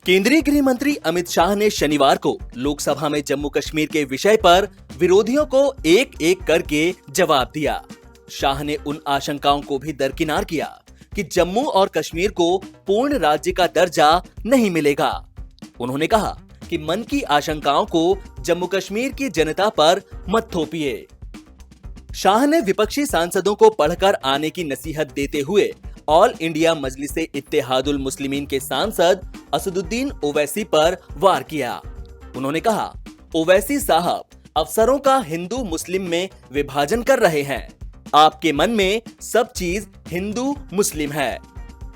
केंद्रीय गृह मंत्री अमित शाह ने शनिवार को लोकसभा में जम्मू कश्मीर के विषय पर विरोधियों को एक एक करके जवाब दिया। शाह ने उन आशंकाओं को भी दरकिनार किया कि जम्मू और कश्मीर को पूर्ण राज्य का दर्जा नहीं मिलेगा। उन्होंने कहा कि मन की आशंकाओं को जम्मू कश्मीर की जनता पर मत थोपिए। शाह ने विपक्षी सांसदों को पढ़कर आने की नसीहत देते हुए ऑल इंडिया मजलिसे इत्तेहादुल मुस्लिमीन के सांसद असदुद्दीन ओवैसी पर वार किया। उन्होंने कहा, ओवैसी साहब अफसरों का हिंदू मुस्लिम में विभाजन कर रहे हैं। आपके मन में सब चीज हिंदू मुस्लिम है।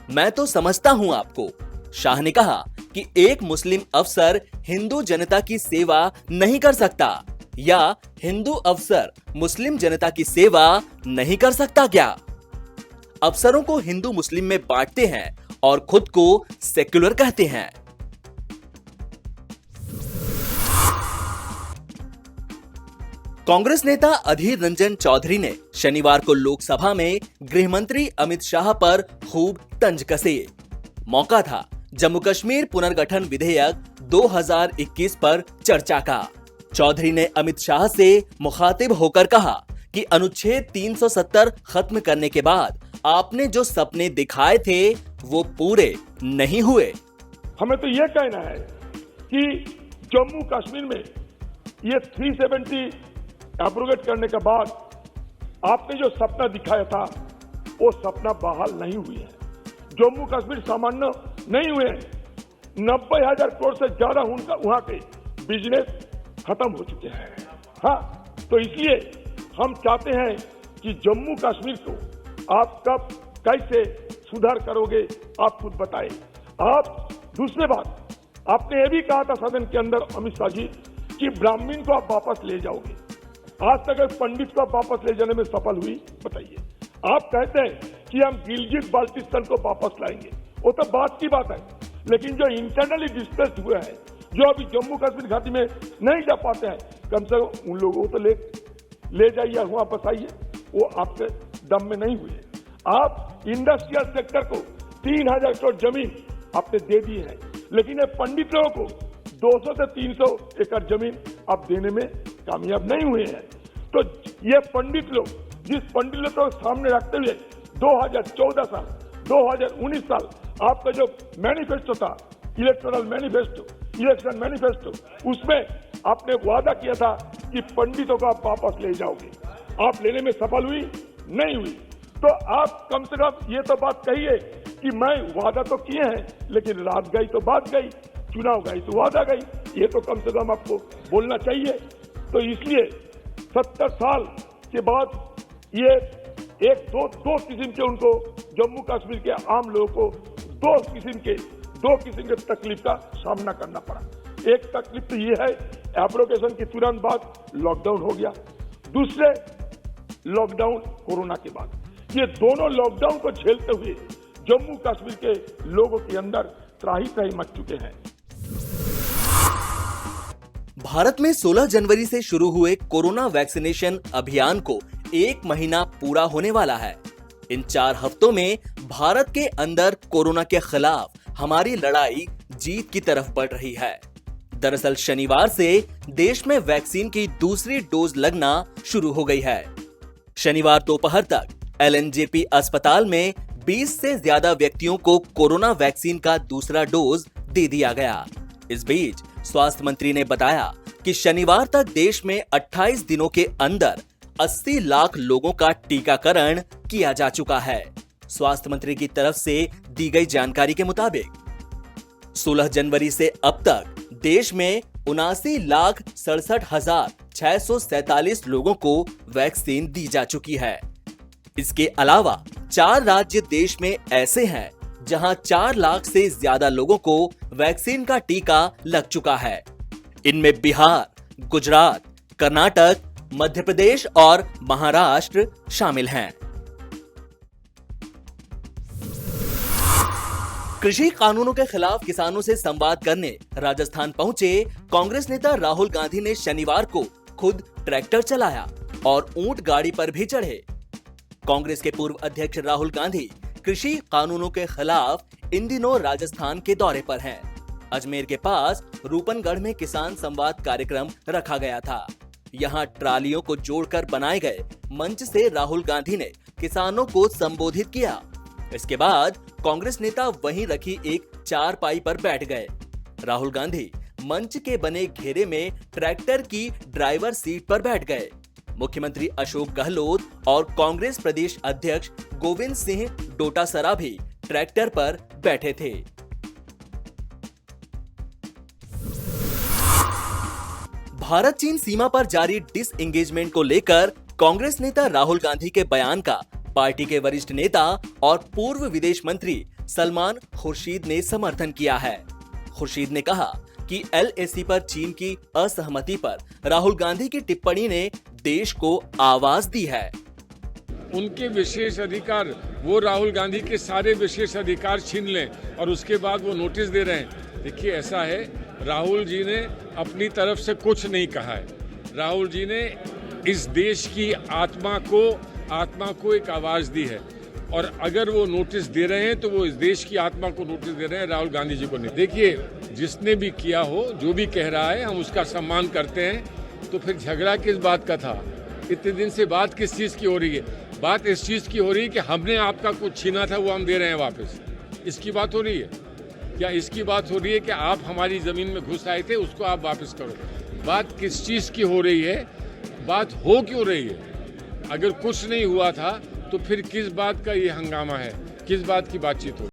मैं तो समझता हूं आपको। शाह ने कहा कि एक मुस्लिम अफसर हिंदू जनता की सेवा नहीं कर सकता या हिंदू अफसर मुस्लिम जनता की सेवा नहीं कर सकता क्या? अफसरों को हिंदू मुस्लिम में बांटते हैं और खुद को सेक्युलर कहते हैं। कांग्रेस नेता अधीर रंजन चौधरी ने शनिवार को लोकसभा में गृह मंत्री अमित शाह पर खूब तंज कसे। मौका था जम्मू कश्मीर पुनर्गठन विधेयक 2021 पर चर्चा का। चौधरी ने अमित शाह से मुखातिब होकर कहा कि अनुच्छेद 370 खत्म करने के बाद आपने जो सपने दिखाए थे वो पूरे नहीं हुए। हमें तो ये कहना है कि जम्मू कश्मीर में ये 370 एब्रोगेट करने के बाद आपने जो सपना दिखाया था वो सपना बहाल नहीं हुई है। जम्मू कश्मीर सामान्य नहीं हुए। 90,000 करोड़ से ज्यादा वहां के बिजनेस खत्म हो चुके हैं। हाँ, तो इसलिए हम चाहते हैं कि जम्मू कश्मीर को आप कब कैसे सुधार करोगे, आप खुद बताएं। आप दूसरी बात, आपने ये भी कहा था सदन के अंदर अमित शाह जी कि ब्राह्मण को आप वापस ले जाओगे। आज तक पंडित को आप वापस ले जाने में सफल हुई? बताइए। आप कहते हैं कि हम गिलगित बाल्टिस्तान को वापस लाएंगे, वो तो बात की बात है, लेकिन जो इंटरनली डिस्प्लेस्ड हुए हैं, जो अभी जम्मू कश्मीर घाटी में नहीं जा पाते हैं, कम से कम उन लोगों को तो ले जाइए, वहां बसाइए। वो आपके दम में नहीं हुए। आप इंडस्ट्रियल सेक्टर को 3,000 करोड़ जमीन आपने दे दी है, लेकिन ये पंडित लोगों को 200 से 300 एकड़ जमीन आप देने में कामयाब नहीं हुए हैं। तो ये पंडित लोग, जिस पंडित लोग को सामने रखते हुए 2014 साल, 2019 साल आपका जो मैनिफेस्टो था, इलेक्टोरल मैनिफेस्टो, इलेक्शन मैनिफेस्टो, उसमें आपने वादा किया था कि पंडितों को आप वापस ले जाओगे। आप लेने में सफल हुई? नहीं हुई। तो आप कम से कम ये तो बात कहिए कि मैं वादा तो किए हैं, लेकिन रात गई तो बात गई, चुनाव गई तो वादा गई। ये तो कम से कम आपको बोलना चाहिए। तो इसलिए 70 साल के बाद ये दो किस्म के उनको जम्मू कश्मीर के आम लोगों को दो किस्म के तकलीफ का सामना करना पड़ा। एक तकलीफ तो ये है, एब्रोगेशन के तुरंत बाद लॉकडाउन हो गया। दूसरे लॉकडाउन कोरोना के बाद। ये दोनों लॉकडाउन को झेलते हुए जम्मू कश्मीर के लोगों के अंदर त्राही मच चुके हैं। भारत में 16 जनवरी से शुरू हुए कोरोना वैक्सीनेशन अभियान को 1 महीना पूरा होने वाला है। इन 4 हफ्तों में भारत के अंदर कोरोना के खिलाफ हमारी लड़ाई जीत की तरफ बढ़ रही है। दरअसल शनिवार से देश में वैक्सीन की दूसरी डोज लगना शुरू हो गई है। शनिवार दोपहर तक LNJP अस्पताल में 20 से ज्यादा व्यक्तियों को कोरोना वैक्सीन का दूसरा डोज दे दिया गया। इस बीच स्वास्थ्य मंत्री ने बताया कि शनिवार तक देश में 28 दिनों के अंदर 80 लाख लोगों का टीकाकरण किया जा चुका है। स्वास्थ्य मंत्री की तरफ से दी गई जानकारी के मुताबिक 16 जनवरी से अब तक देश में 79,67,647 लोगों को वैक्सीन दी जा चुकी है। इसके अलावा 4 राज्य देश में ऐसे हैं जहां 4 लाख से ज्यादा लोगों को वैक्सीन का टीका लग चुका है। इनमें बिहार, गुजरात, कर्नाटक, मध्य प्रदेश और महाराष्ट्र शामिल हैं। कृषि कानूनों के खिलाफ किसानों से संवाद करने राजस्थान पहुंचे कांग्रेस नेता राहुल गांधी ने शनिवार को खुद ट्रैक्टर चलाया। और ऊंट गाड़ी पर भी चढ़े। कांग्रेस के पूर्व अध्यक्ष राहुल गांधी कृषि कानूनों के खिलाफ इन दिनों राजस्थान के दौरे पर हैं। अजमेर के पास रूपनगढ़ में किसान संवाद कार्यक्रम रखा गया था। यहां ट्रालियों को जोड़कर बनाए गए मंच से राहुल गांधी ने किसानों को संबोधित किया। इसके बाद कांग्रेस नेता वहीं रखी एक चारपाई पर बैठ गए। राहुल गांधी मंच के बने घेरे में ट्रैक्टर की ड्राइवर सीट पर बैठ गए। मुख्यमंत्री अशोक गहलोत और कांग्रेस प्रदेश अध्यक्ष गोविंद सिंह डोटासरा भी ट्रैक्टर पर बैठे थे। भारत चीन सीमा पर जारी डिसएंगेजमेंट को लेकर कांग्रेस नेता राहुल गांधी के बयान का पार्टी के वरिष्ठ नेता और पूर्व विदेश मंत्री सलमान खुर्शीद ने समर्थन किया है। खुर्शीद ने कहा कि एलएसी पर चीन की असहमति पर राहुल गांधी की टिप्पणी ने देश को आवाज दी है। उनके विशेष अधिकार, वो राहुल गांधी के सारे विशेष अधिकार छीन लें और उसके बाद वो नोटिस दे रहे हैं। देखिए, ऐसा है, राहुल जी ने अपनी तरफ से कुछ नहीं कहा है। राहुल जी ने इस देश की आत्मा को एक आवाज दी है और अगर वो नोटिस दे रहे हैं तो वो इस देश की आत्मा को नोटिस दे रहे हैं, राहुल गांधी जी को नहीं। देखिए, जिसने भी किया हो, जो भी कह रहा है, हम उसका सम्मान करते हैं। तो फिर झगड़ा किस बात का था? इतने दिन से बात किस चीज़ की हो रही है? बात इस चीज़ की हो रही है कि हमने आपका कुछ छीना था, वो हम दे रहे हैं वापस। इसकी बात हो रही है क्या? इसकी बात हो रही है कि आप हमारी ज़मीन में घुस आए थे, उसको आप वापस करो। बात किस चीज़ की हो रही है? बात हो क्यों रही है? अगर कुछ नहीं हुआ था तो फिर किस बात का ये हंगामा है? किस बात की बातचीत हो?